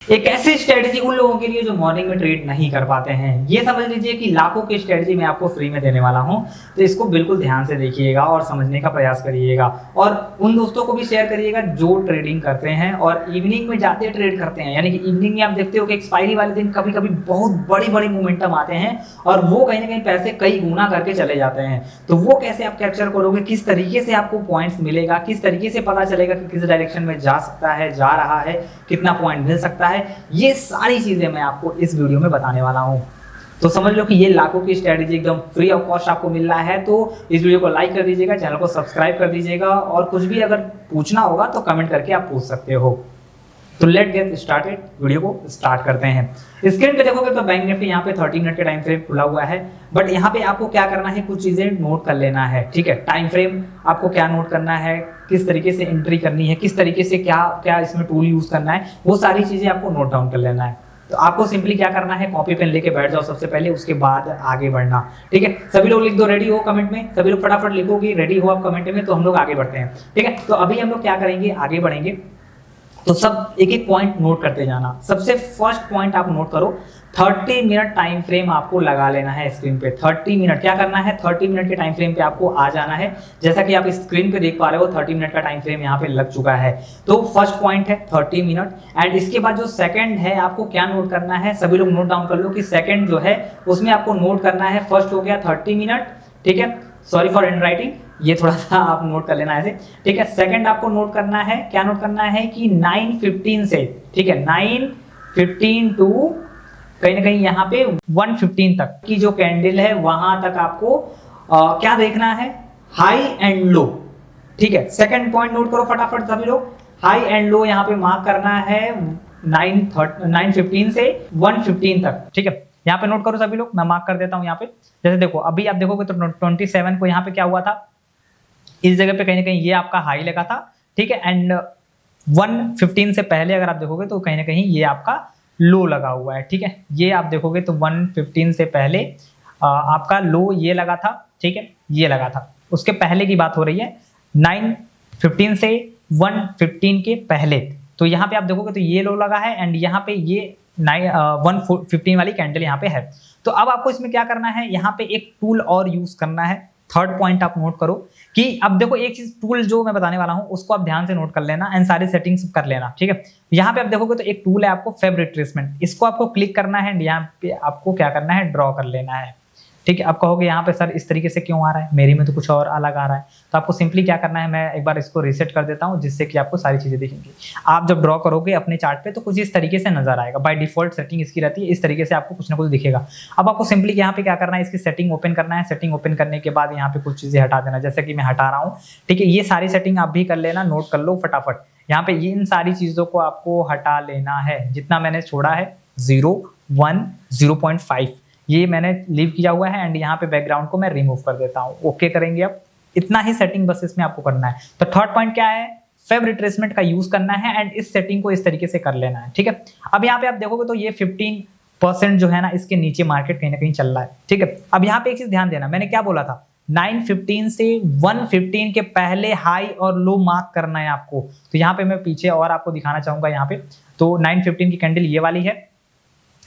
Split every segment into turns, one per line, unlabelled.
एक ऐसी स्ट्रेटेजी उन लोगों के लिए जो मॉर्निंग में ट्रेड नहीं कर पाते हैं। ये समझ लीजिए कि लाखों की स्ट्रेटेजी मैं आपको फ्री में देने वाला हूं, तो इसको बिल्कुल ध्यान से देखिएगा और समझने का प्रयास करिएगा और उन दोस्तों को भी शेयर करिएगा जो ट्रेडिंग करते हैं और इवनिंग में जाते ट्रेड करते हैं। यानी कि इवनिंग में आप देखते हो कि एक्सपायरी वाले दिन कभी कभी बहुत बड़ी बड़ी मोमेंटम आते हैं और वो कहीं ना कहीं पैसे कई गुना करके चले जाते हैं। तो वो कैसे आप कैप्चर करोगे, किस तरीके से आपको पॉइंट्स मिलेगा, किस तरीके से पता चलेगा कि किस डायरेक्शन में जा सकता है, जा रहा है, कितना पॉइंट मिल सकता है, ये सारी चीजें मैं आपको इस वीडियो में बताने वाला हूं। तो समझ लो कि ये लाखों की स्ट्रेटेजी एकदम फ्री ऑफ कॉस्ट आपको मिल रहा है। तो इस वीडियो को लाइक कर दीजिएगा, चैनल को सब्सक्राइब कर दीजिएगा और कुछ भी अगर पूछना होगा तो कमेंट करके आप पूछ सकते हो। तो लेट गेट स्टार्टेड, वीडियो को स्टार्ट करते हैं। स्क्रीन पे देखोगे तो बैंक निफ्टी यहाँ पे 30 मिनट के टाइम फ्रेम खुला हुआ है, बट यहाँ पे आपको क्या करना है, कुछ चीजें नोट कर लेना है। ठीक है, टाइम फ्रेम आपको क्या नोट करना है, किस तरीके से एंट्री करनी है, किस तरीके से क्या क्या इसमें टूल यूज करना है, वो सारी चीजें आपको नोट डाउन कर लेना है। तो आपको सिंपली क्या करना है, कॉपी पेन लेके बैठ जाओ सबसे पहले, उसके बाद आगे बढ़ना। ठीक है, सभी लोग लिख दो रेडी हो कमेंट में, सभी लोग फटाफट लिखोगे रेडी हो आप कमेंट में, तो हम लोग आगे बढ़ते हैं। ठीक है, तो अभी हम लोग क्या करेंगे, आगे बढ़ेंगे तो सब एक एक पॉइंट नोट करते जाना। सबसे फर्स्ट पॉइंट आप नोट करो, 30 मिनट टाइम फ्रेम आपको लगा लेना है स्क्रीन पे। 30 मिनट क्या करना है, 30 मिनट के टाइम फ्रेम पे आपको आ जाना है। जैसा कि आप स्क्रीन पे देख पा रहे हो 30 मिनट का टाइम फ्रेम यहाँ पे लग चुका है। तो फर्स्ट पॉइंट है 30 मिनट। एंड इसके बाद जो सेकंड है आपको क्या नोट करना है, सभी लोग नोट डाउन कर लो कि सेकंड जो है उसमें आपको नोट करना है, फर्स्ट हो गया 30 मिनट। ठीक है, सॉरी फॉर हैंड राइटिंग, ये थोड़ा सा आप नोट कर लेना ऐसे। ठीक है, सेकंड आपको नोट करना है, क्या नोट करना है कि 9:15 से, ठीक है 9:15 टू कहीं ना कहीं यहाँ पे 1:15 तक की जो कैंडल है वहां तक आपको क्या देखना है, हाई एंड लो। ठीक है, सेकंड पॉइंट नोट करो फटाफट सभी लोग, हाई एंड लो यहाँ पे मार्क करना है 9:15 से 1:15 तक। ठीक है, यहाँ पे नोट करो सभी लोग, मैं मार्क कर देता हूँ यहाँ पे। जैसे देखो अभी आप देखोगे तो 27 को यहाँ पे क्या हुआ था, इस जगह पे कहीं ना कहीं ये आपका हाई लगा था। ठीक है, एंड 1:15 से पहले अगर आप देखोगे तो कहीं ना कहीं ये आपका लो लगा हुआ है। ठीक है, ये आप देखोगे तो 1:15 से पहले आपका लो ये लगा था। ठीक है, ये लगा था, उसके पहले की बात हो रही है 9:15 से 1:15 के पहले। तो यहाँ पे आप देखोगे तो ये लो लगा है एंड यहाँ पे ये 1:15 वाली कैंडल यहाँ पे है। तो अब आपको इसमें क्या करना है, यहाँ पे एक टूल और यूज करना है। थर्ड पॉइंट आप नोट करो कि अब देखो एक चीज टूल जो मैं बताने वाला हूं उसको आप ध्यान से नोट कर लेना एंड सारी सेटिंग्स कर लेना। ठीक है, यहाँ पे आप देखोगे तो एक टूल है आपको फेब रिट्रेसमेंट, इसको आपको क्लिक करना है एंड यहाँ पे आपको क्या करना है, ड्रॉ कर लेना है। ठीक है, आप कहोगे यहाँ पे सर इस तरीके से क्यों आ रहा है, मेरी में तो कुछ और अलग आ रहा है। तो आपको सिंपली क्या करना है, मैं एक बार इसको रीसेट कर देता हूँ जिससे कि आपको सारी चीजें दिखेंगी। आप जब ड्रॉ करोगे अपने चार्ट पे तो कुछ इस तरीके से नजर आएगा। बाय डिफॉल्ट सेटिंग इसकी रहती है, इस तरीके से आपको कुछ ना कुछ दिखेगा। अब आपको सिंपली यहाँ पे क्या करना है, इसकी सेटिंग ओपन करना है। सेटिंग ओपन करने के बाद यहाँ पे कुछ चीजें हटा देना, जैसे कि मैं हटा रहा हूँ। ठीक है, ये सारी सेटिंग आप भी कर लेना, नोट कर लो फटाफट। यहाँ पे इन सारी चीजों को आपको हटा लेना है, जितना मैंने छोड़ा है 0, 1, 0.5 ये मैंने लीव किया हुआ है एंड यहाँ पे बैकग्राउंड को मैं रिमूव कर देता हूँ। ओके करेंगे, अब इतना ही सेटिंग बस इसमें आपको करना है। तो थर्ड पॉइंट क्या है, फेब रिट्रेसमेंट का यूज करना है एंड इस सेटिंग को इस तरीके से कर लेना है। ठीक है, अब यहाँ पे आप देखोगे तो ये 15% जो है ना इसके नीचे मार्केट कहीं ना कहीं चल रहा है। ठीक है, अब यहाँ पे एक चीज ध्यान देना, मैंने क्या बोला था, 9:15 से 1:15 के पहले हाई और लो मार्क करना है आपको। तो यहाँ पे मैं पीछे और आपको दिखाना चाहूंगा, यहाँ पे तो 9:15 की कैंडल ये वाली है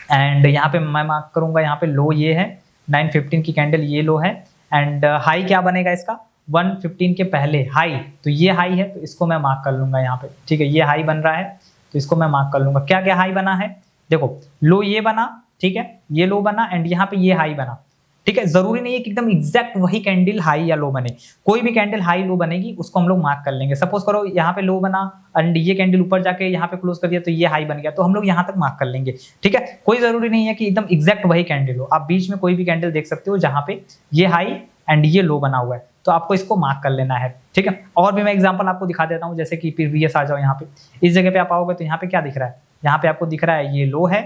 एंड यहाँ पे मैं मार्क करूंगा, यहाँ पे लो ये है, 9:15 की कैंडल ये लो है एंड हाई क्या बनेगा इसका, 1:15 के पहले हाई, तो ये हाई है तो इसको मैं मार्क कर लूंगा यहाँ पे। ठीक है, ये हाई बन रहा है तो इसको मैं मार्क कर लूंगा। क्या क्या हाई बना है, देखो लो ये बना, ठीक है ये लो बना एंड यहाँ पे ये हाई बना। ठीक है, जरूरी नहीं है कि एकदम एग्जैक्ट वही कैंडल हाई या लो बने, कोई भी कैंडल हाई लो बनेगी उसको हम लोग मार्क कर लेंगे। सपोज करो यहाँ पे लो बना एंड ये कैंडल ऊपर जाके यहाँ पे क्लोज कर दिया तो ये हाई बन गया, तो हम लोग यहाँ तक मार्क कर लेंगे। ठीक है, कोई जरूरी नहीं है कि एकदम एग्जैक्ट वही कैंडल हो, आप बीच में कोई भी कैंडल देख सकते हो जहाँ पे ये हाई एंड ये लो बना हुआ है, तो आपको इसको मार्क कर लेना है। ठीक है, और भी मैं एग्जाम्पल आपको दिखा देता हूँ, जैसे कि प्रीवियस आ जाओ, यहाँ पे इस जगह पे आप आओगे तो यहाँ पे क्या दिख रहा है, यहाँ पे आपको दिख रहा है ये लो है।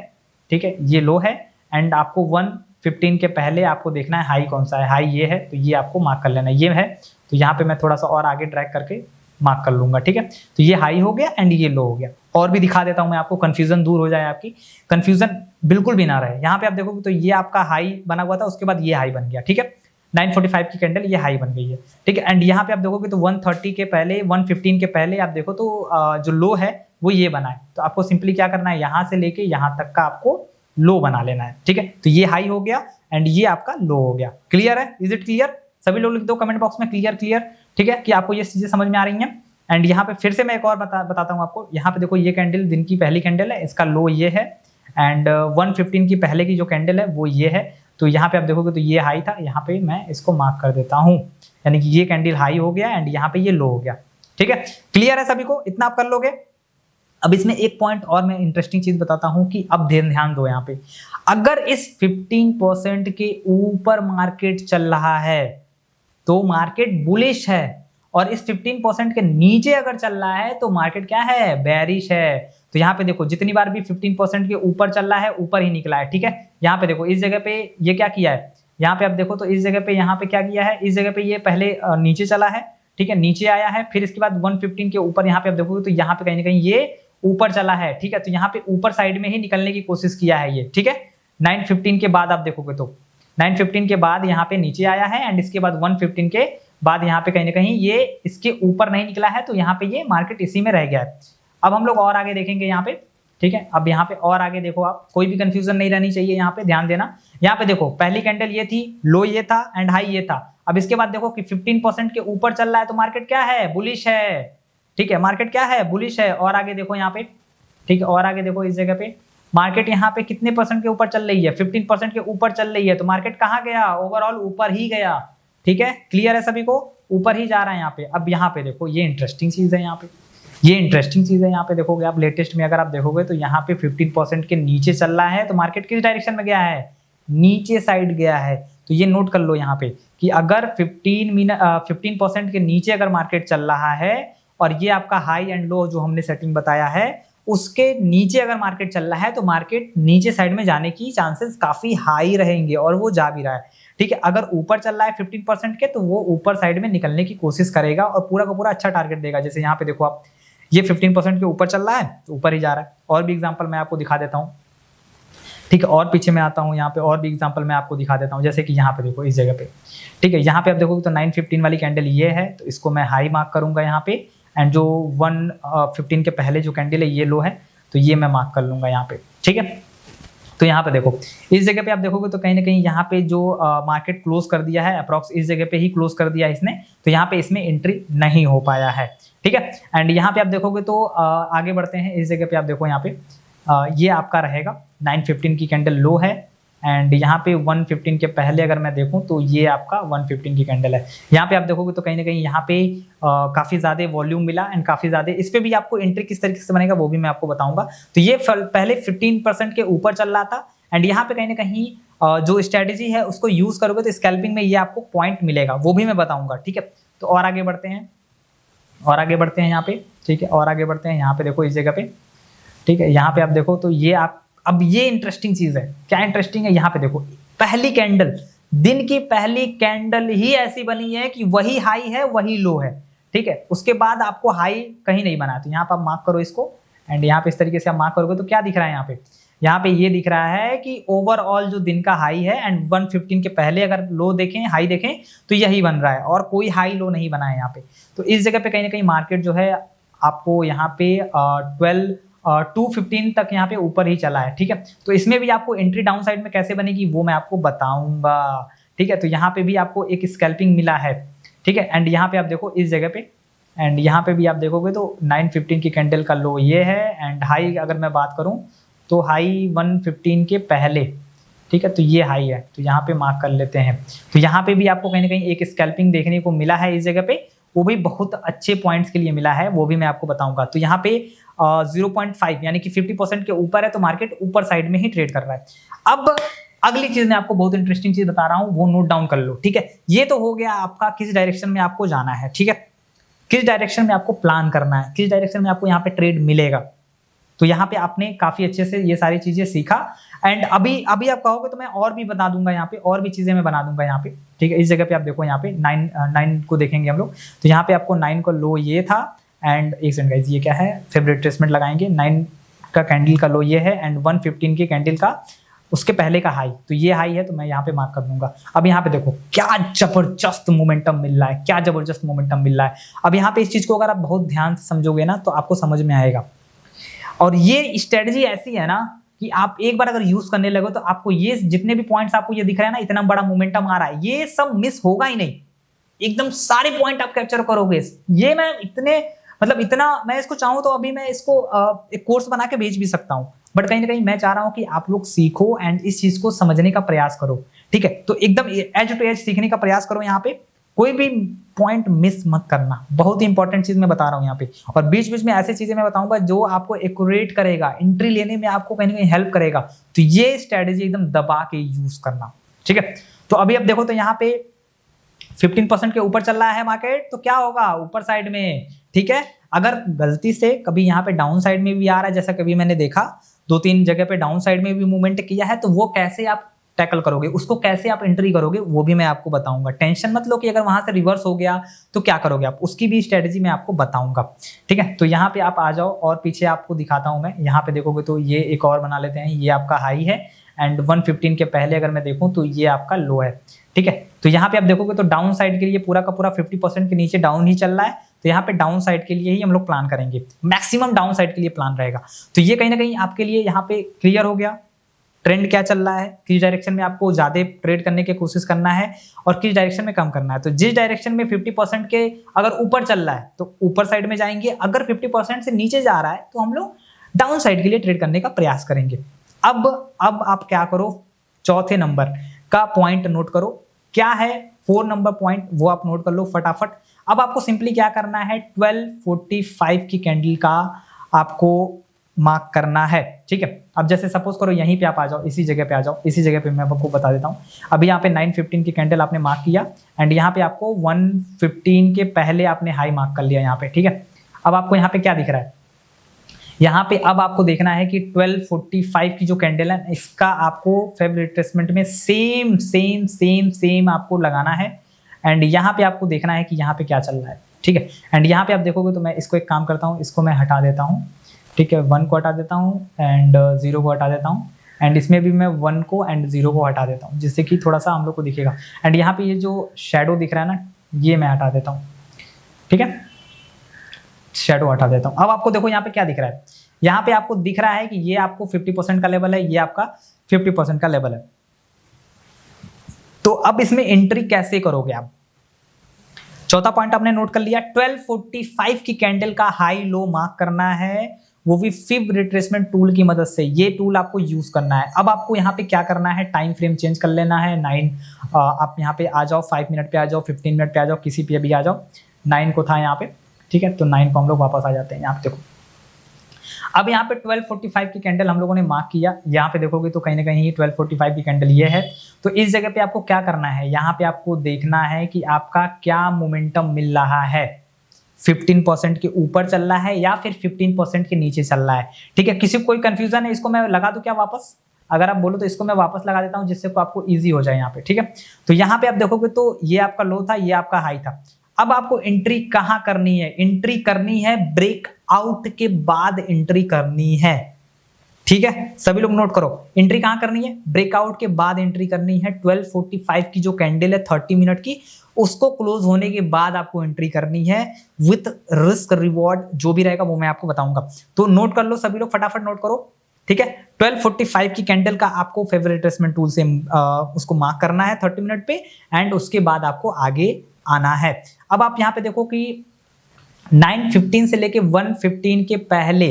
ठीक है, ये लो है एंड आपको 1:15 के पहले आपको देखना है हाई कौन सा है, हाई ये है तो ये आपको मार्क कर लेना है, ये है। तो यहाँ पे मैं थोड़ा सा और आगे ड्रैग करके मार्क कर लूंगा। ठीक है, तो ये हाई हो गया एंड ये लो हो गया। और भी दिखा देता हूं मैं आपको, कंफ्यूजन दूर हो जाए, आपकी कंफ्यूजन बिल्कुल भी ना रहे। यहाँ पे आप देखोगे तो ये आपका हाई बना हुआ था, उसके बाद ये हाई बन गया। ठीक है, 9:45 की कैंडल ये हाई बन गई है। ठीक है, एंड यहाँ पे आप देखोगे तो 1:30 के पहले 1:15 के पहले आप देखो तो जो लो है वो ये बना है। तो आपको सिंपली क्या करना है, यहाँ से लेके यहाँ तक का आपको लो बना लेना है, ठीक है। तो ये हाई हो गया एंड ये आपका लो हो गया। क्लियर है? Is it clear? सभी लोग लिख दो कमेंट बॉक्स में क्लियर क्लियर, ठीक है, कि आपको ये चीजें समझ में आ रही हैं। एंड यहाँ पे फिर से मैं एक और बताता हूँ आपको। यहाँ पे देखो ये कैंडल दिन की पहली कैंडल है, इसका लो ये है एंड 115 की पहले की जो कैंडल है वो ये है। तो यहाँ पे आप देखोगे तो ये हाई था, यहाँ पे मैं इसको मार्क कर देता हूँ, यानी कि ये कैंडल हाई हो गया एंड यहाँ पे ये लो हो गया, ठीक है। क्लियर है सभी को? इतना आप कर लोगे। अब इसमें एक पॉइंट और मैं इंटरेस्टिंग चीज बताता हूं कि अब ध्यान दो यहाँ पे, अगर इस 15% के ऊपर मार्केट चल रहा है तो मार्केट बुलिश है, और इस 15% के नीचे अगर चल रहा है तो मार्केट क्या है, बेरिश है। तो यहाँ पे देखो जितनी बार भी 15% के ऊपर चल रहा है ऊपर ही निकला है, ठीक है। यहाँ पे देखो इस जगह पे ये क्या किया है, यहाँ पे आप देखो तो इस जगह पे यहाँ पे क्या किया है, इस जगह पे ये पहले नीचे चला है, ठीक है, नीचे आया है, फिर इसके बाद 115 के ऊपर यहाँ पे आप देखोगे तो यहाँ पे कहीं ना कहीं ये ऊपर चला है, ठीक है। तो यहाँ पे ऊपर साइड में ही निकलने की कोशिश किया है ये, ठीक है। 915 के बाद आप देखोगे तो 915 के बाद यहाँ पे नीचे आया है एंड इसके बाद 115 के बाद यहाँ पे कहीं ना कहीं ये इसके ऊपर नहीं निकला है, तो यहाँ पे ये मार्केट इसी में रह गया है। अब हम लोग और आगे देखेंगे यहाँ पे, ठीक है। अब यहाँ पे और आगे देखो आप, कोई भी कंफ्यूजन नहीं रहनी चाहिए, यहाँ पे ध्यान देना। यहाँ पे देखो पहली कैंडल ये थी, लो ये था एंड हाई ये था। अब इसके बाद देखो कि 15% के ऊपर चल रहा है तो मार्केट क्या है, बुलिश है, ठीक है, मार्केट क्या है, बुलिश है। और आगे देखो यहाँ पे, ठीक है, और आगे देखो इस जगह पे मार्केट यहाँ पे कितने परसेंट के ऊपर चल रही है, 15% के ऊपर चल रही है, तो मार्केट कहाँ गया, ओवरऑल ऊपर ही गया, ठीक है। क्लियर है सभी को? ऊपर ही जा रहा है यहाँ पे। अब यहाँ पे देखो ये इंटरेस्टिंग चीज है, यहाँ पे ये इंटरेस्टिंग चीज है। यहाँ पे देखोगे आप लेटेस्ट में अगर आप देखोगे तो यहाँ पे 15% के नीचे चल रहा है तो मार्केट किस डायरेक्शन में गया है, नीचे साइड गया है। तो ये नोट कर लो यहाँ पे कि अगर 15% के नीचे अगर मार्केट चल रहा है और ये आपका हाई एंड लो जो हमने सेटिंग बताया है उसके नीचे अगर मार्केट चल रहा है तो मार्केट नीचे साइड में जाने की चांसेस काफी हाई रहेंगे, और वो जा भी रहा है, ठीक है। अगर ऊपर चल रहा है 15% के तो वो ऊपर साइड में निकलने की कोशिश करेगा और पूरा का पूरा अच्छा टारगेट देगा। जैसे यहाँ पे देखो आप, ये 15% के ऊपर चल रहा है तो ऊपर ही जा रहा है। और भी एग्जांपल मैं आपको दिखा देता हूँ, ठीक है, और पीछे में आता हूँ, यहाँ पे और भी एग्जांपल मैं आपको दिखा देता हूँ। जैसे कि यहाँ पे देखो इस जगह पे, ठीक है, यहाँ पे आप देखोगे तो 915 वाली कैंडल ये है, तो इसको मैं हाई मार्क करूंगा यहाँ पे, एंड जो 115 के पहले जो कैंडल है ये लो है, तो ये मैं मार्क कर लूंगा यहाँ पे, ठीक है। तो यहाँ पे देखो इस जगह पे आप देखोगे तो कहीं ना कहीं यहाँ पे जो मार्केट क्लोज कर दिया है, अप्रॉक्स इस जगह पे ही क्लोज कर दिया है इसने, तो यहाँ पे इसमें एंट्री नहीं हो पाया है, ठीक है। एंड यहाँ पे आप देखोगे तो आगे बढ़ते हैं। इस जगह पे आप देखो यहाँ पे ये आपका रहेगा 915 की कैंडल लो है, एंड यहाँ पे 115 के पहले अगर मैं देखूं तो ये आपका 115 की कैंडल है। यहाँ पे आप देखोगे तो कहीं ना कहीं यहाँ पे काफी ज्यादा वॉल्यूम मिला एंड काफी ज्यादा, इस पे भी आपको एंट्री किस तरीके से बनेगा वो भी मैं आपको बताऊंगा। तो ये पहले 15% के ऊपर चल रहा था एंड यहाँ पे कहीं ना कहीं जो स्ट्रेटेजी है उसको यूज करोगे तो स्कैल्पिंग में ये आपको पॉइंट मिलेगा, वो भी मैं बताऊंगा, ठीक है। तो और आगे बढ़ते हैं, और आगे बढ़ते हैं यहाँ पे, ठीक है, और आगे बढ़ते हैं। यहाँ पे देखो इस जगह पे, ठीक है, यहाँ पे आप देखो तो ये आप, अब ये इंटरेस्टिंग चीज है। क्या इंटरेस्टिंग है, यहाँ पे देखो पहली कैंडल, दिन की पहली कैंडल ही ऐसी बनी है कि वही हाई है वही लो है, ठीक है। उसके बाद आपको हाई कहीं नहीं बना, तो यहाँ पे आप मार्क करो इसको, एंड यहाँ पे इस तरीके से आप मार्क करोगे तो क्या दिख रहा है यहाँ पे ये दिख रहा है कि ओवरऑल जो दिन का हाई है एंड 115 के पहले अगर लो देखें, हाई देखें तो यही बन रहा है और कोई हाई लो नहीं बना है यहाँ पे। तो इस जगह पे कहीं ना कहीं मार्केट जो है आपको यहाँ पे 215 तक यहाँ पे ऊपर ही चला है, ठीक है। तो इसमें भी आपको एंट्री डाउन साइड में कैसे बनेगी वो मैं आपको बताऊंगा, ठीक है। तो यहाँ पे भी आपको एक स्कैल्पिंग मिला है, ठीक है। एंड यहाँ पे आप देखो इस जगह पे, एंड यहाँ पे भी आप देखोगे तो 915 की कैंडल का लो ये है, एंड हाई अगर मैं बात करूँ तो हाई 115 के पहले, ठीक है, तो ये हाई है, तो यहाँ पे मार्क कर लेते हैं। तो यहाँ पे भी आपको कहीं ना कहीं एक स्कैल्पिंग देखने को मिला है इस जगह पे, वो भी बहुत अच्छे पॉइंट्स के लिए मिला है, वो भी मैं आपको बताऊंगा। तो यहाँ पे 0.5 यानी कि 50% के ऊपर है तो मार्केट ऊपर साइड में ही ट्रेड कर रहा है। अब अगली चीज मैं आपको बहुत इंटरेस्टिंग चीज बता रहा हूं, वो नोट डाउन कर लो, ठीक है। ये तो हो गया आपका किस डायरेक्शन में आपको जाना है, ठीक है, किस डायरेक्शन में आपको प्लान करना है, किस डायरेक्शन में आपको यहाँ पे ट्रेड मिलेगा। तो यहाँ पे आपने काफी अच्छे से ये सारी चीजें सीखा, एंड अभी आप कहोगे तो मैं और भी बता दूंगा, यहाँ पे और भी चीजें मैं बना दूंगा यहाँ पे, ठीक है। इस जगह पे आप देखो यहाँ पे 9 को देखेंगे हम लोग, तो यहाँ पे आपको 9 को लो ये था, एंड एक सेकंड गाइस, ये क्या है, फेवरेट ट्रेसमेंट लगाएंगे, 9 का कैंडल का लो ये है एंड 115 के कैंडल का उसके पहले का हाई, तो ये हाई है तो मैं यहाँ पे मार्क कर दूंगा। अब यहाँ पे देखो क्या जबरदस्त मोमेंटम मिल रहा है, क्या जबरदस्त मोमेंटम मिल रहा है। अब यहाँ पे इस चीज को अगर आप बहुत ध्यान से समझोगे ना तो आपको समझ में आएगा। और ये स्ट्रेटजी ऐसी है ना कि आप एक बार अगर यूज करने लगो तो आपको ये जितने भी पॉइंट्स आपको ये दिख रहा है ना, इतना बड़ा मोमेंटम आ रहा है, ये सब मिस होगा ही नहीं, एकदम सारे पॉइंट आप कैप्चर करोगे। ये मैं इतने मतलब इतना मैं इसको चाहूं तो अभी मैं इसको एक कोर्स बना के भेज भी सकता हूं, बट कहीं ना कहीं मैं चाह रहा हूं कि आप लोग सीखो एंड इस चीज को समझने का प्रयास करो, ठीक है। तो एकदम एज टू एज सीखने का प्रयास करो, यहाँ पे कोई भी पॉइंट मिस मत करना, बहुत ही इंपॉर्टेंट चीज मैं बता रहा हूँ यहाँ पे। और बीच बीच में ऐसी चीजें मैं बताऊंगा जो आपको एक्यूरेट करेगा, एंट्री लेने में आपको कहीं ना कहीं हेल्प करेगा, तो ये स्ट्रेटेजी एकदम दबा के यूज करना, ठीक है। तो अभी अब देखो तो यहाँ पे 15% के ऊपर चल रहा है मार्केट, तो क्या होगा ऊपर साइड में, ठीक है। अगर गलती से कभी यहाँ पे डाउन साइड में भी आ रहा है, जैसा कभी मैंने देखा 2-3 जगह पे डाउन साइड में भी मूवमेंट किया है, तो वो कैसे आप टैकल करोगे, उसको कैसे आप एंट्री करोगे, वो भी मैं आपको बताऊंगा। टेंशन मत लो कि अगर वहां से रिवर्स हो गया तो क्या करोगे आप, उसकी भी स्ट्रेटेजी मैं आपको बताऊंगा, ठीक है। तो यहाँ पे आप आ जाओ और पीछे आपको दिखाता हूं मैं। यहाँ पे देखोगे तो ये एक और बना लेते हैं, ये आपका हाई है एंड 115 के पहले अगर मैं देखूं तो ये आपका लो है, ठीक है। तो यहाँ पे आप देखोगे तो डाउन साइड के लिए पूरा का पूरा 50% के नीचे डाउन ही चल रहा है, तो यहाँ पे डाउन साइड के लिए ही हम लोग प्लान करेंगे, मैक्सिमम डाउन साइड के लिए प्लान रहेगा। तो ये कहीं ना कहीं आपके लिए यहाँ पे क्लियर हो गया ट्रेंड क्या चल रहा है, किस डायरेक्शन में आपको ज्यादा ट्रेड करने की कोशिश करना है और किस डायरेक्शन में कम करना है। तो जिस डायरेक्शन में 50% के अगर ऊपर चल रहा है तो ऊपर साइड में जाएंगे, अगर 50% से नीचे जा रहा है तो हम लोग डाउन साइड के लिए ट्रेड करने का प्रयास करेंगे। अब आप क्या करो, चौथे नंबर का पॉइंट नोट करो, क्या है 4 नंबर पॉइंट, वो आप नोट कर लो फटाफट। अब आपको सिंपली क्या करना है, 1245 की कैंडल का आपको मार्क करना है, ठीक है। अब जैसे सपोज करो यहीं पे आप आ जाओ, इसी जगह पे आ जाओ, इसी जगह पे मैं आपको बता देता हूँ। अभी यहाँ पे 915 की कैंडल आपने मार्क किया एंड यहाँ पे आपको 115 के पहले आपने हाई मार्क कर लिया यहाँ पे, ठीक है। अब आपको यहाँ पे क्या दिख रहा है, यहाँ पे अब आपको देखना है कि 1245 की जो कैंडल है इसका आपको फेवरेट रिट्रेसमेंट में सेम सेम सेम सेम आपको लगाना है एंड यहाँ पे आपको देखना है कि यहाँ पे क्या चल रहा है, ठीक है। एंड यहाँ पे आप देखोगे तो मैं इसको एक काम करता हूँ, इसको मैं हटा देता हूँ, ठीक है। 1 को हटा देता हूँ एंड 0 को हटा देता हूँ एंड इसमें भी मैं 1 को एंड 0 को हटा देता हूँ, जिससे कि थोड़ा सा हम लोग को दिखेगा। एंड यहाँ पे ये जो शेडो दिख रहा है ना, ये मैं हटा देता हूँ, ठीक है, शेडो हटा देता हूँ। अब आपको देखो यहाँ पे क्या दिख रहा है, यहाँ पे आपको दिख रहा है कि ये आपको 50% का लेवल है, ये आपका 50% का लेवल है। तो अब इसमें एंट्री कैसे करोगे आप, चौथा पॉइंट आपने नोट कर लिया, 1245 की कैंडल का हाई लो मार्क करना है, वो भी फिब रिट्रेसमेंट टूल की मदद से। ये टूल आपको यूज करना है। अब आपको यहाँ पे क्या करना है, टाइम फ्रेम चेंज कर लेना है। 9 आप यहाँ पे आ जाओ, 5 मिनट पे आ जाओ, 15 मिनट पे आ जाओ, किसी पे भी आ जाओ। 9 को था यहाँ पे, ठीक है, तो 9 को हम लोग वापस आ जाते हैं। यहाँ पे देखो अब यहाँ पे 1245 की कैंडल हम लोगों ने मार्क किया, यहाँ पे देखोगे तो कहीं ना कहीं 1245 की कैंडल ये है। तो इस जगह पे आपको क्या करना है, यहाँ पे आपको देखना है कि आपका क्या मोमेंटम मिल रहा है, 15% के ऊपर चल रहा है या फिर 15% के नीचे चल रहा है, ठीक है। किसी को कोई कंफ्यूजन है, इसको मैं लगा दूं क्या वापस, अगर आप बोलो तो इसको मैं वापस लगा देता हूं जिससे आपको इजी हो जाए यहाँ पे, ठीक है। तो यहाँ पे आप देखोगे तो ये आपका लो था, ये आपका हाई था। अब आपको एंट्री कहाँ करनी है, एंट्री करनी है ब्रेकआउट के बाद एंट्री करनी है, ठीक है। सभी लोग नोट करो, एंट्री कहाँ करनी है, ब्रेकआउट के बाद एंट्री करनी है। 1245 की जो कैंडल है 30 मिनट की, उसको क्लोज होने के बाद आपको एंट्री करनी है विथ रिस्क रिवॉर्ड, जो भी रहेगा वो मैं आपको बताऊंगा। तो नोट कर लो सभी लोग, फटाफट नोट करो, ठीक है। 1245 की कैंडल का आपको फेवरेट रिट्रेसमेंट टूल से उसको मार्क करना है 30 मिनट पे एंड उसके बाद आपको आगे आना है। अब आप यहाँ पे देखो कि 915 से लेके 115 के पहले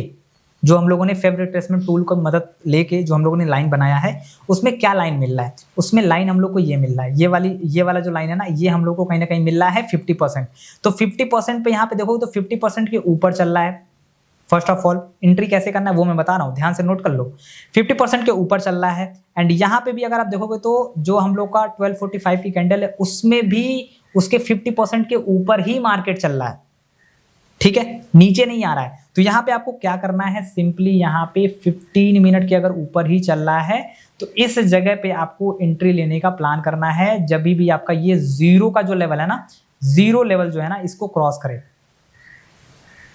जो हम लोगों ने फेवरेट रिट्रेसमेंट टूल को मदद लेके जो हम लोगों ने लाइन बनाया है, उसमें क्या लाइन मिल रहा है, उसमें लाइन हम लोग को ये मिल रहा है, ये वाला जो लाइन है ना, ये हम लोग को कहीं ना कहीं मिल रहा है 50%। तो 50% पे यहाँ पे देखो तो 50% के ऊपर चल रहा है। फर्स्ट ऑफ ऑल एंट्री कैसे करना है वो मैं बता रहा हूँ, ध्यान से नोट कर लो। 50% के ऊपर चल रहा है एंड यहाँ पे भी अगर आप देखोगे तो जो हम लोग का 1245 की कैंडल है उसमें भी उसके 50% के ऊपर ही मार्केट चल रहा है, ठीक है, नीचे नहीं आ रहा है। तो यहाँ पे आपको क्या करना है, सिंपली यहाँ पे 15 मिनट के अगर ऊपर ही चल रहा है तो इस जगह पे आपको एंट्री लेने का प्लान करना है। जब भी आपका ये 0 का जो लेवल है ना, 0 लेवल जो है ना, इसको क्रॉस करे,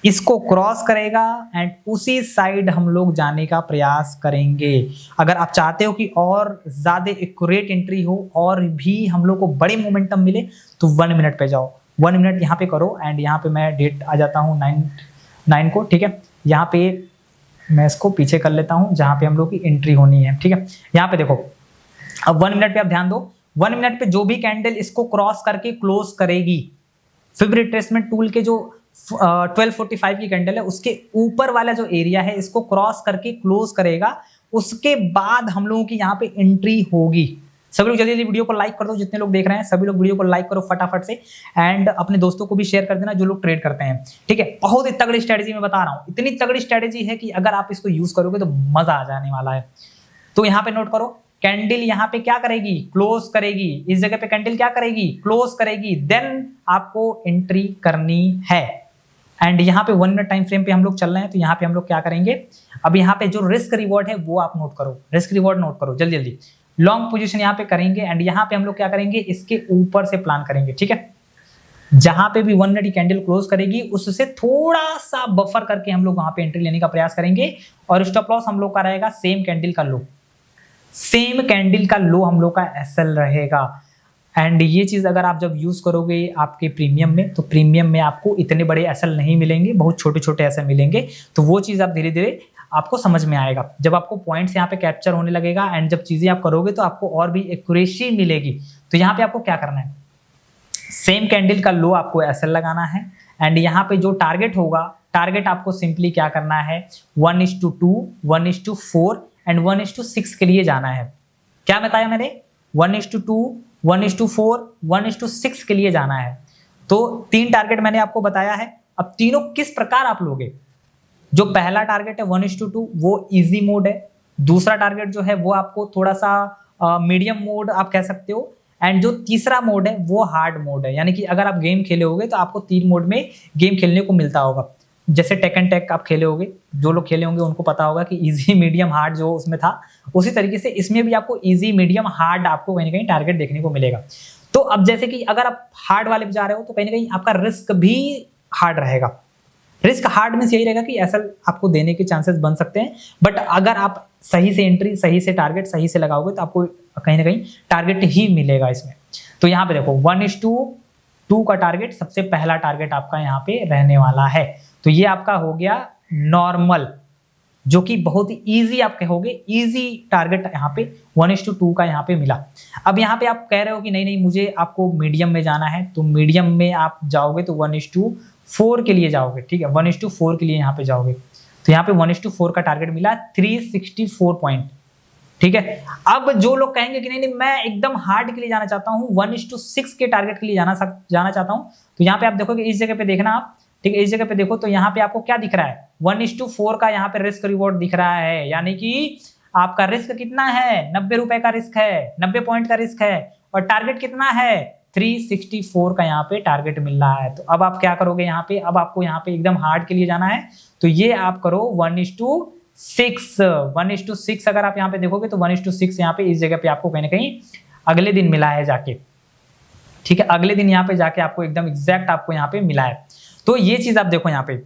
इसको क्रॉस करेगा एंड उसी साइड हम लोग जाने का प्रयास करेंगे। अगर आप चाहते हो कि और ज्यादा एक्यूरेट एंट्री हो और भी हम लोग को बड़े मोमेंटम मिले तो 1 मिनट पे जाओ, 1 मिनट यहाँ पे करो एंड यहाँ पे मैं डेट आ जाता हूँ 9 को, ठीक है। यहाँ पे मैं इसको पीछे कर लेता हूं जहां पे हम लोग की एंट्री होनी है, ठीक है। यहाँ पे देखो, अब 1 मिनट पे आप ध्यान दो, 1 मिनट पे जो भी कैंडल इसको क्रॉस करके क्लोज करेगी, फिब रिट्रेसमेंट टूल के जो 1245 की कैंडल है उसके ऊपर वाला जो एरिया है इसको क्रॉस करके क्लोज करेगा, उसके बाद हम लोगों की यहाँ पे एंट्री होगी। सभी लोग जल्दी जल्दी वीडियो को लाइक कर दो, जितने लोग देख रहे हैं सभी लोग वीडियो को लाइक करो फटाफट से, एंड अपने दोस्तों को भी शेयर कर देना जो लोग ट्रेड करते हैं, ठीक है। बहुत ही तगड़ी स्ट्रेटेजी मैं बता रहा हूँ, इतनी तगड़ी स्ट्रेटेजी है कि अगर आप इसको यूज करोगे तो मजा आ जाने वाला है। तो यहाँ पे नोट करो, कैंडल यहाँ पे क्या करेगी, क्लोज करेगी, इस जगह पे कैंडल क्या करेगी, क्लोज करेगी, देन आपको एंट्री करनी है। एंड यहाँ पे 1 मिनट टाइम फ्रेम पे हम लोग चल रहे हैं, तो यहाँ पे हम लोग क्या करेंगे, अब यहाँ पे जो रिस्क रिवॉर्ड है वो आप नोट करो, रिस्क रिवॉर्ड नोट करो जल्दी जल्दी। लॉन्ग पोजीशन यहाँ पे करेंगे एंड यहाँ पे हम लोग क्या करेंगे, इसके ऊपर से प्लान करेंगे, ठीक है। जहां पे भी 1 मिनट की कैंडल क्लोज करेगी उससे थोड़ा सा बफर करके हम लोग वहां पे एंट्री लेने का प्रयास करेंगे, और स्टॉप लॉस हम लोग का रहेगा सेम कैंडल का लो, सेम कैंडल का लो हम लोग का एसएल रहेगा। एंड ये चीज अगर आप जब यूज करोगे आपके प्रीमियम में, तो प्रीमियम में आपको इतने बड़े एसएल नहीं मिलेंगे, बहुत छोटे छोटे एसएल मिलेंगे। तो वो चीज आप धीरे धीरे आपको समझ में आएगा जब आपको पॉइंट्स यहाँ पे कैप्चर होने लगेगा, एंड जब चीजें आप करोगे तो आपको और भी एक्यूरेसी मिलेगी। तो यहाँ पे आपको क्या करना है, सेम कैंडल का लो आपको एसएल लगाना है, एंड यहाँ पे जो टारगेट होगा, टारगेट आपको सिंपली क्या करना है, 1:2, 1:4 एंड 1:6 के लिए जाना है। क्या बताया मैंने, 1:2, 1:4, 1:6 के लिए जाना है। तो 3 टारगेट मैंने आपको बताया है। अब तीनों किस प्रकार आप लोगे, जो पहला टारगेट है 1:2 वो इजी मोड है, दूसरा टारगेट जो है वो आपको थोड़ा सा मीडियम मोड आप कह सकते हो, एंड जो तीसरा मोड है वो हार्ड मोड है। यानी कि अगर आप गेम खेले होगे तो आपको 3 मोड में गेम खेलने को मिलता होगा। जैसे टेक एंड टेक आप खेले होगे, जो लोग खेले होंगे उनको पता होगा कि इजी मीडियम हार्ड जो उसमें था, उसी तरीके से इसमें भी आपको इजी मीडियम हार्ड आपको कहीं ना कहीं टारगेट देखने को मिलेगा। तो अब जैसे कि अगर आप हार्ड वाले पे जा रहे हो तो कहीं ना कहीं आपका रिस्क भी हार्ड रहेगा। रिस्क हार्ड में यही रहेगा कि एसएल आपको देने के चांसेस बन सकते हैं, बट अगर आप सही से एंट्री, सही से टारगेट सही से लगाओगे तो आपको कहीं ना कहीं टारगेट ही मिलेगा इसमें। तो यहाँ पे देखो 1:2 का टारगेट, सबसे पहला टारगेट आपका यहाँ पे रहने वाला है। तो ये आपका हो गया नॉर्मल, जो कि बहुत ही इजी आप कहोगे, इजी टारगेट यहाँ पे 1:2 का यहाँ पे मिला। अब यहाँ पे आप कह रहे हो कि नहीं नहीं मुझे आपको मीडियम में जाना है, तो मीडियम में आप जाओगे तो 1:4 के लिए जाओगे, ठीक है, 1:4 के लिए यहाँ पे जाओगे। तो यहाँ पे 1:4 का टारगेट मिला 364 पॉइंट, ठीक है। अब जो लोग कहेंगे कि नहीं नहीं मैं एकदम हार्ड के लिए जाना चाहता हूँ, 1:6 के टारगेट के लिए जाना चाहता हूँ, तो यहाँ पे आप देखोगे इस जगह पे देखना आप, ठीक है, इस जगह पे देखो तो यहाँ पे आपको क्या दिख रहा है, 1:4 का यहाँ पे रिस्क रिवॉर्ड दिख रहा है। यानी कि आपका रिस्क कितना है, 90 रुपए का रिस्क है, 90 पॉइंट का रिस्क है, और टारगेट कितना है, 364 का यहाँ पे टारगेट मिल रहा है। तो अब आप क्या करोगे यहाँ पे, अब आपको यहाँ पे एकदम हार्ड के लिए जाना है, तो ये आप करो 1:6 अगर आप यहाँ पे देखोगे तो 1:6 यहाँ पे इस जगह पे आपको कहीं ना कहीं अगले दिन मिला है जाके, ठीक है, अगले दिन यहाँ पे जाके आपको एकदम एग्जैक्ट आपको यहाँ पे मिला है। तो ये चीज आप देखो, यहाँ पे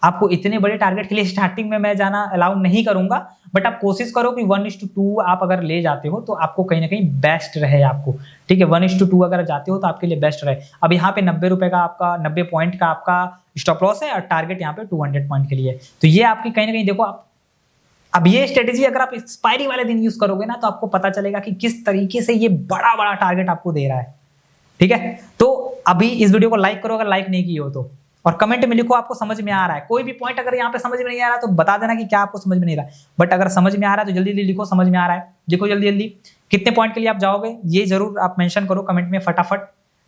आपको इतने बड़े टारगेट के लिए स्टार्टिंग में मैं जाना अलाउ नहीं करूंगा, बट आप कोशिश करो कि 1:2 आप अगर ले जाते हो तो आपको कहीं ना कहीं बेस्ट रहे आपको, ठीक है, 1:2 अगर जाते हो तो आपके लिए बेस्ट रहे। अब यहाँ पे 90 रुपए का आपका, 90 पॉइंट का आपका स्टॉप लॉस है, और टारगेट यहाँ पे 200 पॉइंट के लिए। तो ये आपकी कहीं ना कहीं देखो आप, अब ये स्ट्रेटेजी अगर आप एक्सपायरी वाले दिन यूज करोगे ना तो आपको पता चलेगा कि किस तरीके से ये बड़ा बड़ा टारगेट आपको दे रहा है, ठीक है। तो अभी इस वीडियो को लाइक करो अगर लाइक नहीं की हो तो, और कमेंट में लिखो आपको समझ में आ रहा है। कोई भी पॉइंट अगर यहाँ पे समझ में नहीं आ रहा तो बता देना कि क्या आपको समझ में नहीं आ रहा है, बट अगर समझ में आ रहा है तो जल्दी जल्दी लिखो समझ में आ रहा है, लिखो जल्दी जल्दी कितने पॉइंट के लिए आप जाओगे ये जरूर आप मेंशन करो कमेंट में, फटाफट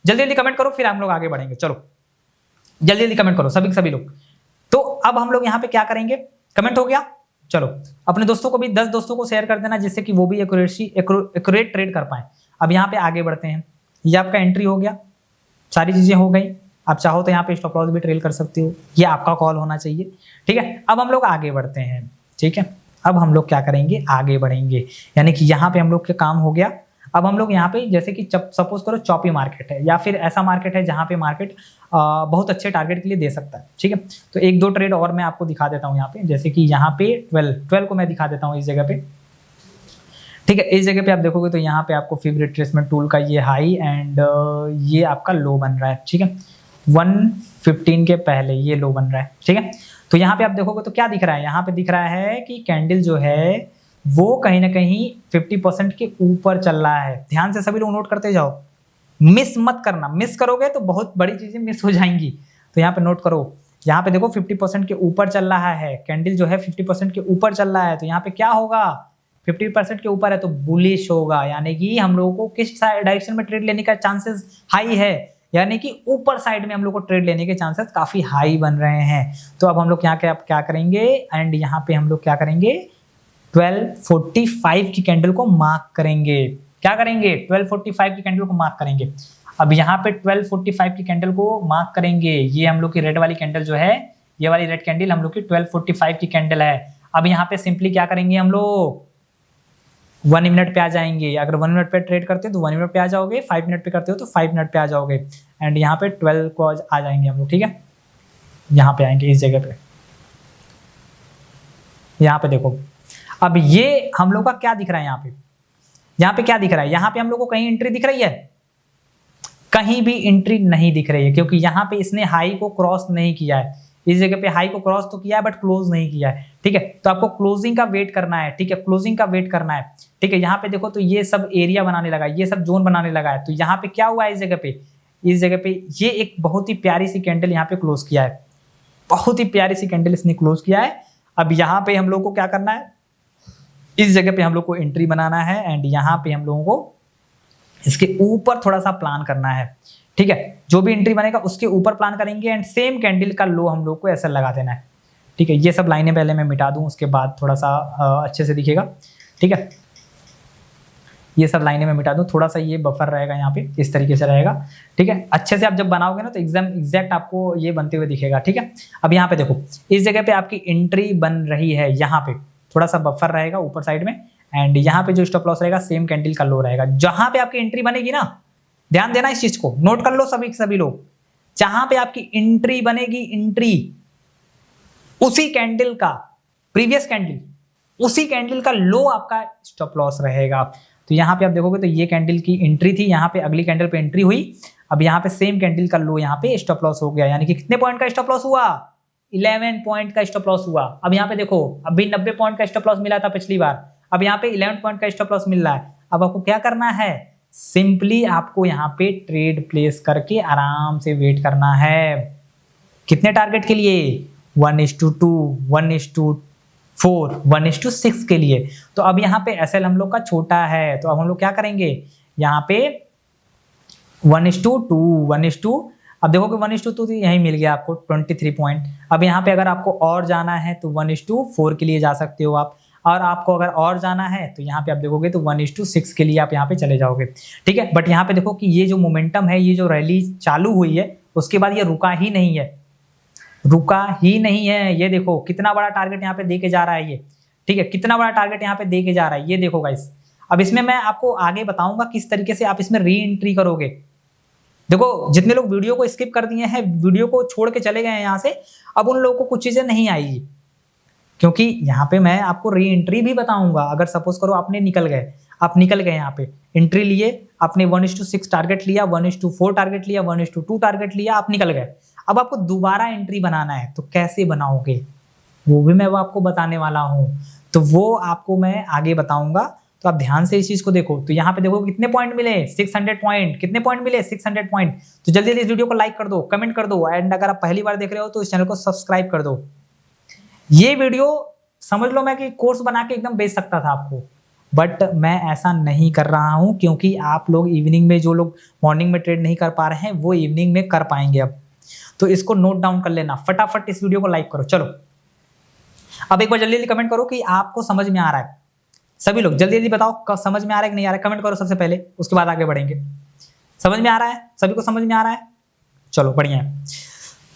जल्दी जल्दी कमेंट करो, फिर हम लोग आगे बढ़ेंगे। चलो जल्दी जल्दी कमेंट करो सभी लोग। तो अब हम लोग यहाँ पे क्या करेंगे, कमेंट हो गया, चलो अपने दोस्तों को भी 10 दोस्तों को शेयर कर देना जिससे कि वो भी एक्यूरेट ट्रेड कर पाए। अब यहाँ पे आगे बढ़ते हैं, ये आपका एंट्री हो गया, सारी चीजें हो गई। आप चाहो तो यहाँ पे स्टॉप लॉस भी ट्रेल कर सकते हो, ये आपका कॉल होना चाहिए, ठीक है। अब हम लोग आगे बढ़ते हैं, ठीक है। अब हम लोग क्या करेंगे, आगे बढ़ेंगे, यानी कि यहाँ पे हम लोग का काम हो गया। अब हम लोग यहाँ पे जैसे कि सपोज करो चॉपी मार्केट है, या फिर ऐसा मार्केट है जहाँ पे मार्केट बहुत अच्छे टारगेट के लिए दे सकता है, ठीक है। तो 1-2 ट्रेड और मैं आपको दिखा देता हूँ यहाँ पे, जैसे कि यहाँ पे 12 को मैं दिखा देता हूँ इस जगह पे, ठीक है। इस जगह पे आप देखोगे तो यहाँ पे आपको फिब रिट्रेसमेंट टूल का ये हाई एंड ये आपका लो बन रहा है, ठीक है, 115 के पहले ये लो बन रहा है, ठीक है। तो यहाँ पे आप देखोगे तो क्या दिख रहा है, यहाँ पे दिख रहा है कि कैंडल जो है वो कहीं ना कहीं 50% के ऊपर चल रहा है। ध्यान से सभी लोग नोट करते जाओ, मिस मत करना, मिस करोगे तो बहुत बड़ी चीजें मिस हो जाएंगी। तो यहाँ पे नोट करो, यहाँ पे देखो 50% के ऊपर चल रहा है, कैंडल जो है 50% के ऊपर चल रहा है। तो यहाँ पे क्या होगा, 50% के ऊपर है तो बुलिश होगा, यानी कि हम लोगों को किस डायरेक्शन में ट्रेड लेने का चांसेस हाई है, यानी कि ऊपर साइड में हम लोग को ट्रेड लेने के चांसेस काफी हाई बन रहे हैं। तो अब हम लोग यहाँ क्या करेंगे, एंड यहाँ पे हम लोग क्या करेंगे, 1245 की कैंडल को मार्क करेंगे। क्या करेंगे, 1245 की कैंडल को मार्क करेंगे। अब यहाँ पे 1245 की कैंडल को मार्क करेंगे, ये हम लोग की रेड वाली कैंडल जो है, ये वाली रेड कैंडल हम लोग की 1245 की कैंडल है। अब यहाँ पे सिंपली क्या करेंगे, हम लोग 1 मिनट पे आ जाएंगे। अगर 1 मिनट पे ट्रेड करते हो तो 1 मिनट पे आ जाओगे, 5 मिनट पे करते हो तो 5 मिनट पे आ जाओगे, एंड यहाँ पे 12 को आ जाएंगे हम लोग। ठीक है, यहाँ पे आएंगे इस जगह पे, यहाँ पे देखो। अब ये हम लोग का क्या दिख रहा है, यहाँ पे क्या दिख रहा है, यहाँ पे हम लोग को कहीं एंट्री दिख रही है, कहीं भी एंट्री नहीं दिख रही है, क्योंकि यहाँ पे इसने हाई को क्रॉस नहीं किया है। इस जगह पे हाई को क्रॉस तो किया है बट क्लोज नहीं किया है। ठीक है, तो आपको क्लोजिंग का वेट करना है। ठीक है, क्लोजिंग का वेट करना है। ठीक है, यहाँ पे देखो तो ये सब एरिया बनाने लगा, ये सब जोन बनाने लगा है। तो यहाँ पे क्या हुआ है, इस जगह पे ये एक बहुत ही प्यारी सी कैंडल यहाँ पे क्लोज किया है, बहुत ही प्यारी सी कैंडल इसने क्लोज किया है। अब यहाँ पे हम लोग को क्या करना है, इस जगह पे हम लोग को एंट्री बनाना है, एंड यहाँ पे हम लोगों को इसके ऊपर थोड़ा सा प्लान करना है। ठीक है, जो भी एंट्री बनेगा उसके ऊपर प्लान करेंगे, एंड सेम कैंडल का लो हम लोग को ऐसा लगा देना है। ठीक है, ये सब लाइनें पहले मैं मिटा दूं, उसके बाद थोड़ा सा अच्छे से दिखेगा। ठीक है, ये सब लाइनें मैं मिटा दूं, थोड़ा सा ये बफर रहेगा यहाँ पे, इस तरीके से रहेगा। ठीक है, अच्छे से आप जब बनाओगे ना तो एग्जैक्ट आपको ये बनते हुए दिखेगा। ठीक है, अब यहाँ पे देखो, इस जगह पे आपकी एंट्री बन रही है, यहाँ पे थोड़ा सा बफर रहेगा ऊपर साइड में, एंड यहाँ पे जो स्टॉप लॉस रहेगा सेम कैंडल का लो रहेगा। जहां पे आपकी एंट्री बनेगी ना, ध्यान देना इस चीज को, नोट कर लो सभी लोग, जहां पे आपकी एंट्री बनेगी, एंट्री उसी कैंडल का प्रीवियस कैंडल, उसी कैंडल का लो आपका स्टॉप लॉस रहेगा। तो यहाँ पे आप देखोगे तो ये कैंडल की एंट्री थी, यहाँ पे अगली कैंडल पे एंट्री हुई, अब यहाँ पे सेम कैंडल का लो यहाँ पे स्टॉप लॉस हो गया, यानी कि कितने पॉइंट का स्टॉप लॉस हुआ, 11 पॉइंट का स्टॉप लॉस हुआ। अब यहाँ पे देखो, अभी 90 पॉइंट का स्टॉप लॉस मिला था पिछली बार, अब यहाँ पे 11 पॉइंट का स्टॉप लॉस मिल रहा है। अब आपको क्या करना है, सिंपली आपको यहाँ पे ट्रेड प्लेस करके आराम से वेट करना है। कितने टारगेट के लिए, 1:2, 1:4, 1:6 के लिए। तो अब यहाँ पे एसएल हम लोग का छोटा है, तो अब हम लोग क्या करेंगे, यहाँ पे 1:2, अब देखो कि 1:2 यही मिल गया आपको 23 पॉइंट। अब यहाँ पे अगर आपको और जाना है तो 1:4 के लिए जा सकते हो आप, और आपको अगर और जाना है तो यहाँ पे आप देखोगे तो 1:6 के लिए आप यहाँ पे चले जाओगे। ठीक है, बट यहाँ पे देखो कि ये जो मोमेंटम है, ये जो रैली चालू हुई है उसके बाद ये रुका ही नहीं है, रुका ही नहीं है। ये देखो कितना बड़ा टारगेट यहाँ पे दे के जा रहा है ये। ठीक है, कितना बड़ा टारगेट यहाँ पे दे के जा रहा है, ये देखो गाइस। अब इसमें मैं आपको आगे बताऊंगा किस तरीके से आप इसमें री एंट्री करोगे। देखो, जितने लोग वीडियो को स्किप कर दिए हैं, वीडियो को छोड़ के चले गए हैं यहाँ से, अब उन लोगों को कुछ चीजें नहीं आएगी, क्योंकि यहाँ पे मैं आपको री एंट्री भी बताऊंगा। अगर सपोज करो आपने आप निकल गए यहाँ पे, एंट्री लिए, आपने 1:6 टारगेट लिया, 1:4 टारगेट लिया, 1:2 टारगेट लिया, आप निकल गए। अब आपको दोबारा एंट्री बनाना है, तो कैसे बनाओगे वो भी मैं आपको बताने वाला हूँ, तो वो आपको मैं आगे बताऊंगा। तो आप ध्यान से इस चीज को देखो। तो यहाँ पे देखो कितने पॉइंट मिले, 600 पॉइंट। कितने पॉइंट मिले, 600 पॉइंट। तो जल्दी जल्दी इस वीडियो को लाइक कर दो, कमेंट कर दो, एंड अगर आप पहली बार देख रहे हो तो इस चैनल को सब्सक्राइब कर दो। ये वीडियो समझ लो मैं कि कोर्स बना के एकदम बेच सकता था आपको, बट मैं ऐसा नहीं कर रहा हूं, क्योंकि आप लोग इवनिंग में, जो लोग मॉर्निंग में ट्रेड नहीं कर पा रहे हैं वो इवनिंग में कर पाएंगे। अब तो इसको नोट डाउन कर लेना, फटाफट इस वीडियो को लाइक करो। चलो अब एक बार जल्दी जल्दी कमेंट करो कि आपको समझ में आ रहा है। सभी लोग जल्दी जल्दी बताओ कब समझ में आ रहा है कि नहीं आ रहा है, कमेंट करो सबसे पहले, उसके बाद आगे बढ़ेंगे। समझ में आ रहा है, सभी को समझ में आ रहा है, चलो बढ़िया है।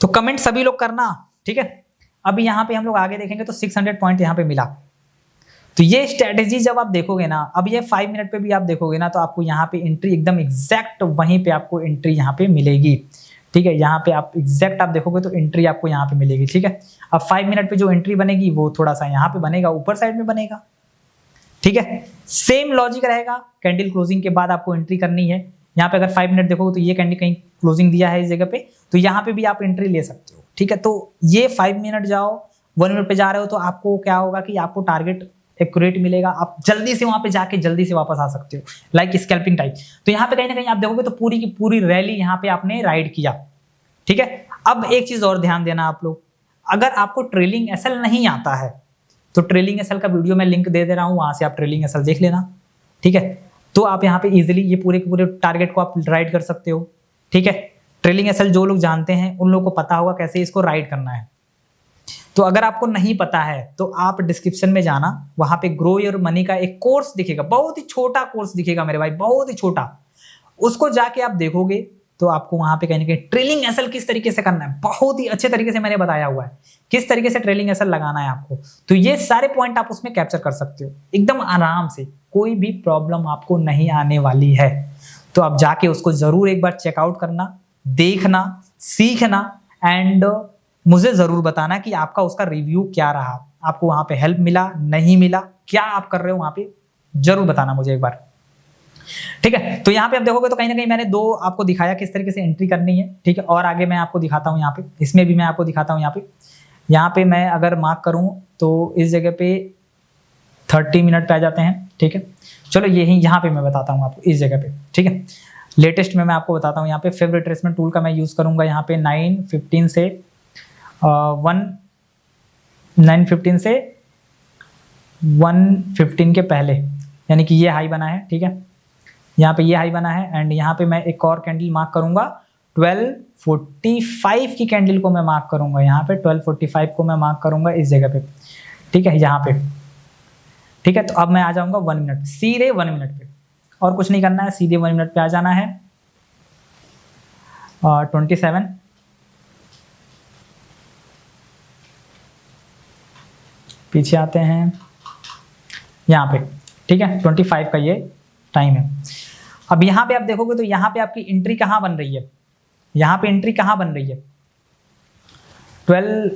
तो कमेंट सभी लोग करना, ठीक है। अभी यहाँ पे हम लोग आगे देखेंगे तो 600 पॉइंट यहाँ पे मिला। तो ये स्ट्रेटेजी जब आप देखोगे ना, अब ये 5 मिनट पे भी आप देखोगे ना, तो आपको यहाँ पे एंट्री एकदम एग्जैक्ट वहीं पे आपको एंट्री यहाँ पे मिलेगी। ठीक है, यहाँ पे आप एग्जैक्ट आप देखोगे तो एंट्री आपको यहाँ पे मिलेगी। ठीक है, अब 5 मिनट पे जो एंट्री बनेगी वो थोड़ा सा यहाँ पे बनेगा, ऊपर साइड में बनेगा। ठीक है, सेम लॉजिक रहेगा। कैंडल क्लोजिंग के बाद आपको एंट्री करनी है। यहाँ पे अगर 5 मिनट देखोगे तो ये कैंडल कहीं क्लोजिंग दिया है इस जगह पे, तो यहाँ पे भी आप एंट्री ले सकते हो। ठीक है, तो ये 5 मिनट जाओ, 1 मिनट पे जा रहे हो तो आपको क्या होगा कि आपको टारगेट एक्यूरेट मिलेगा, आप जल्दी से वहां पे जाके जल्दी से वापस आ सकते हो, लाइक स्कैल्पिंग टाइप। तो यहाँ पे कहीं ना कहीं आप देखोगे तो पूरी की पूरी रैली यहाँ पे आपने राइड किया, ठीक है। अब एक चीज और ध्यान देना आप लोग, अगर आपको ट्रेलिंग एसएल नहीं आता है तो ट्रेलिंग एसएल का वीडियो मैं लिंक दे रहा हूँ, वहां से आप ट्रेलिंग एसएल देख लेना, ठीक है। तो आप यहाँ पे इजीली ये पूरे के पूरे टारगेट को आप राइड कर सकते हो, ठीक है। ट्रेलिंग एसएल जो लोग जानते हैं उन लोगों को पता होगा कैसे इसको राइड करना है। तो अगर आपको नहीं पता है तो आप डिस्क्रिप्शन में जाना, वहां पे ग्रो योर मनी का एक कोर्स दिखेगा, बहुत ही छोटा कोर्स दिखेगा मेरे भाई, बहुत ही छोटा। उसको जाके आप देखोगे तो आपको वहां पे कहीं ना कहीं ट्रेलिंग एसएल किस तरीके से करना है, बहुत ही अच्छे तरीके से मैंने बताया हुआ है किस तरीके से ट्रेलिंग एसएल लगाना है आपको। तो ये सारे पॉइंट आप उसमें कैप्चर कर सकते हो एकदम आराम से, कोई भी प्रॉब्लम आपको नहीं आने वाली है। तो आप जाके उसको जरूर एक बार चेकआउट करना, देखना, सीखना एंड मुझे जरूर बताना कि आपका उसका रिव्यू क्या रहा, आपको वहां पे हेल्प मिला, नहीं मिला, क्या आप कर रहे हो वहां पे, जरूर बताना मुझे एक बार, ठीक है। तो यहाँ पे आप देखोगे तो कहीं ना कहीं मैंने 2 आपको दिखाया किस तरीके से एंट्री करनी है, ठीक है। और आगे मैं आपको दिखाता हूँ यहाँ पे, इसमें भी मैं आपको दिखाता हूँ यहाँ पे मैं अगर मार्क करूँ तो इस जगह पे 30 मिनट पे आ जाते हैं, ठीक है। चलो यही यहाँ पे मैं बताता हूँ आपको इस जगह पे, ठीक है। लेटेस्ट में मैं आपको बताता हूँ यहाँ पे फेवरेट ट्रेसमेंट टूल का मैं यूज करूंगा यहाँ पे 9:15 से 9:15 से 1:15 के पहले, यानी कि ये हाई बना है, ठीक है। यहाँ पे ये हाई बना है एंड यहाँ पे मैं एक और कैंडल मार्क करूंगा 12:45 की कैंडल को मैं मार्क करूंगा, यहाँ पे 12:45 को मैं मार्क करूंगा इस जगह पे, ठीक है, यहाँ पे, ठीक है। तो अब मैं आ जाऊंगा 1 मिनट, सीधे 1 मिनट पे, और कुछ नहीं करना है, सीधे 1 मिनट पे आ जाना है। 27 पीछे आते हैं यहाँ पे, ठीक है, 25 का ये टाइम है। अब यहाँ पे आप देखोगे तो यहाँ पे आपकी एंट्री कहाँ बन रही है, यहाँ पे एंट्री कहाँ बन रही है 12,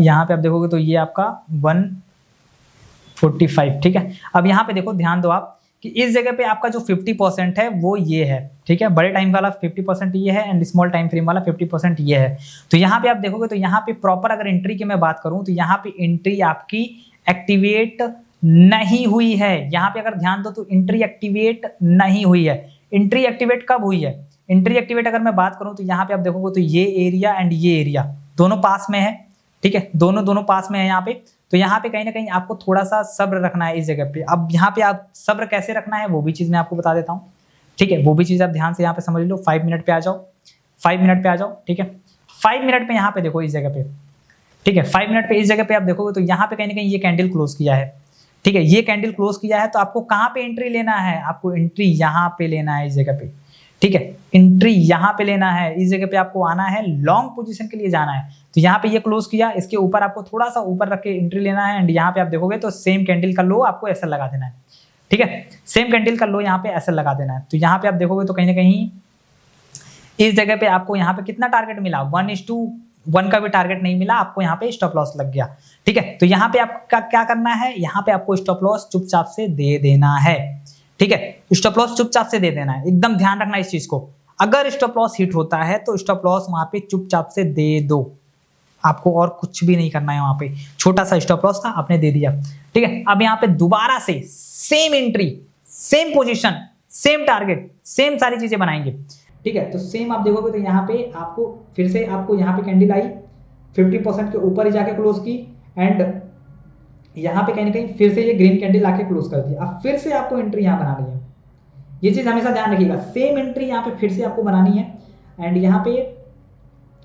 यहाँ पे आप देखोगे तो ये आपका 1:45, ठीक है। अब यहाँ पे देखो, ध्यान दो आप कि इस जगह पे आपका जो 50% है वो ये है, ठीक है। बड़े टाइम वाला 50% ये है एंड स्मॉल टाइम फ्रेम वाला 50% ये है। तो यहाँ पे आप देखोगे तो यहाँ पे प्रॉपर अगर एंट्री की मैं बात करूं तो यहाँ पे एंट्री आपकी एक्टिवेट नहीं हुई है। यहाँ पे अगर ध्यान दो तो एंट्री एक्टिवेट नहीं हुई है। एंट्री एक्टिवेट कब हुई है, एंट्री एक्टिवेट अगर मैं बात करूं तो यहाँ पे आप देखोगे तो ये एरिया एंड ये एरिया दोनों पास में है, ठीक है, दोनों पास में है यहाँ पे। तो यहाँ पे कहीं ना कहीं आपको थोड़ा सा सब्र रखना है इस जगह पे। अब यहाँ पे आप सब्र कैसे रखना है वो भी चीज मैं आपको बता देता हूँ, ठीक है, वो भी चीज आप ध्यान से यहाँ पे समझ लो। 5 मिनट पे आ जाओ, 5 मिनट पे आ जाओ, ठीक है। 5 मिनट पे यहाँ पे देखो इस जगह पे, ठीक है, 5 मिनट पे इस जगह पे आप देखोगे तो यहाँ पे कहीं ना कहीं ये कैंडल क्लोज किया है, ठीक है, ये कैंडल क्लोज किया है। तो आपको कहाँ पे एंट्री लेना है, आपको एंट्री यहाँ पे लेना है इस जगह पे, ठीक है, एंट्री यहाँ पे लेना है, इस जगह पे आपको आना है, लॉन्ग पोजीशन के लिए जाना है। तो यहाँ पे ये क्लोज किया, इसके ऊपर आपको थोड़ा सा ऊपर रख के एंट्री लेना है एंड यहाँ पे आप देखोगे तो सेम कैंडल का लो आपको ऐसा लगा देना है, ठीक है, सेम कैंडल का लो यहाँ पे ऐसा लगा देना है। तो यहाँ पे आप देखोगे तो कहीं ना कहीं इस जगह पे आपको यहाँ पे कितना टारगेट मिला, 1:1 का भी टारगेट नहीं मिला आपको, यहाँ पे स्टॉप लॉस लग गया, ठीक है। तो यहाँ पे आपका क्या करना है, यहाँ पे आपको स्टॉप लॉस चुपचाप से दे देना है, ठीक है, स्टॉप लॉस चुपचाप से दे देना है, एकदम ध्यान रखना इस चीज को। अगर स्टॉप लॉस हिट होता है तो स्टॉप लॉस वहां पे चुपचाप से दे दो, आपको और कुछ भी नहीं करना है। वहां पे छोटा सा स्टॉप लॉस था, आपने दे दिया, ठीक है। अब यहाँ पे दोबारा से same entry, same position, same target, same सारी चीजें बनाएंगे, ठीक है। तो सेम आप देखोगे तो यहाँ पे आपको फिर से आपको यहाँ पे कैंडल आई 50% के ऊपर ही जाके क्लोज की एंड यहाँ पे कहीं ना कहीं फिर से ये ग्रीन कैंडल आके क्लोज कर दी। अब फिर से आपको एंट्री यहाँ बनानी है, ये चीज हमेशा ध्यान रखिएगा, सेम एंट्री यहाँ पे फिर से आपको बनानी है एंड यहाँ पे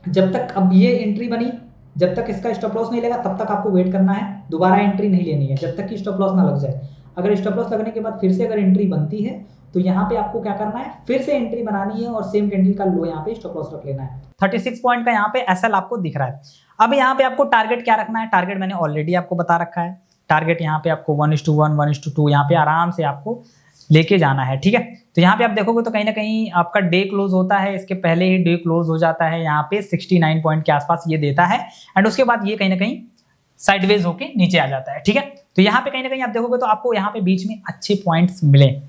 जब तक अब ये एंट्री बनी, जब तक इसका स्टॉप लॉस नहीं लगा तब तक आपको वेट करना है, दोबारा एंट्री नहीं लेनी है जब तक कि स्टॉप लॉस ना लग जाए। अगर स्टॉप लॉस लगने के बाद फिर से अगर एंट्री बनती है तो यहाँ पे आपको क्या करना है, फिर से एंट्री बनानी है और सेम कैंडल का लो यहाँ पे स्टॉप लॉस रख लेना है। 36 पॉइंट का यहाँ पे एसएल आपको दिख रहा है। अब यहाँ पे आपको टारगेट क्या रखना है, टारगेट मैंने ऑलरेडी आपको बता रखा है। टारगेट यहाँ पे आपको 1:1, 1:2 यहाँ पे आराम से आपको लेके जाना है, ठीक है। तो यहाँ पे आप देखोगे तो कहीं ना कहीं आपका डे क्लोज होता है, इसके पहले ही डे क्लोज हो जाता है, यहाँ पे 69 पॉइंट के आसपास ये देता है एंड उसके बाद ये कहीं ना कहीं साइडवेज होके नीचे आ जाता है, ठीक है। तो यहाँ पे कहीं ना कहीं आप देखोगे तो आपको यहाँ पे बीच में अच्छे पॉइंट्स मिले,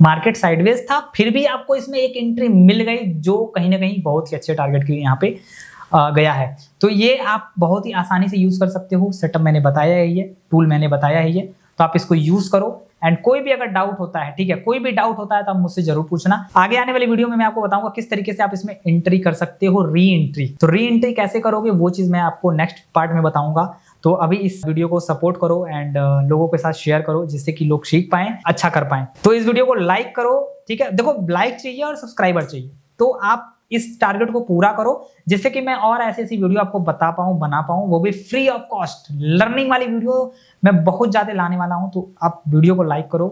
मार्केट साइडवेज था फिर भी आपको इसमें एक एंट्री मिल गई जो कहीं ना कहीं बहुत ही अच्छे टारगेट के लिए यहाँ पे गया है। तो ये आप बहुत ही आसानी से यूज कर सकते हो। सेटअप मैंने बताया है, ये टूल मैंने बताया है, ये तो आप इसको यूज करो। एंड कोई भी अगर डाउट होता है, ठीक है, कोई भी डाउट होता है तो आप मुझसे जरूर पूछना। आगे आने वाली वीडियो में मैं आपको बताऊंगा किस तरीके से आप इसमें एंट्री कर सकते हो, री एंट्री। तो री एंट्री कैसे करोगे वो चीज मैं आपको नेक्स्ट पार्ट में बताऊंगा। तो अभी इस वीडियो को सपोर्ट करो एंड लोगों के साथ शेयर करो, जिससे कि लोग सीख पाएं, अच्छा कर पाएं। तो इस वीडियो को लाइक करो, ठीक है। देखो, लाइक चाहिए और सब्सक्राइबर चाहिए, तो आप इस टारगेट को पूरा करो, जिससे कि मैं और ऐसी ऐसी वीडियो आपको बता पाऊं, बना पाऊं, वो भी फ्री ऑफ कॉस्ट। लर्निंग वाली वीडियो मैं बहुत ज्यादा लाने वाला हूं। तो आप वीडियो को लाइक करो,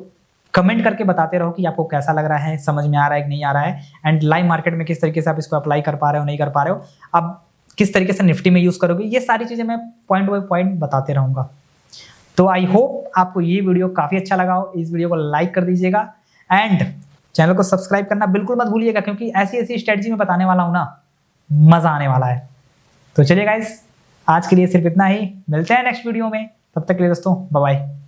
कमेंट करके बताते रहो कि आपको कैसा लग रहा है, समझ में आ रहा है कि नहीं आ रहा है, एंड लाइव मार्केट में किस तरीके से आप इसको अप्लाई कर पा रहे हो, नहीं कर पा रहे हो, अब किस तरीके से निफ्टी में यूज करोगे, ये सारी चीजें मैं पॉइंट बाय पॉइंट बताते रहूंगा। तो आई होप आपको ये वीडियो काफी अच्छा लगा हो। इस वीडियो को लाइक कर दीजिएगा एंड चैनल को सब्सक्राइब करना बिल्कुल मत भूलिएगा, क्योंकि ऐसी ऐसी स्ट्रेटजी में बताने वाला हूं ना, मजा आने वाला है। तो चलिए गाइस, आज के लिए सिर्फ इतना ही। मिलते हैं नेक्स्ट वीडियो में, तब तक के लिए दोस्तों बाय बाय।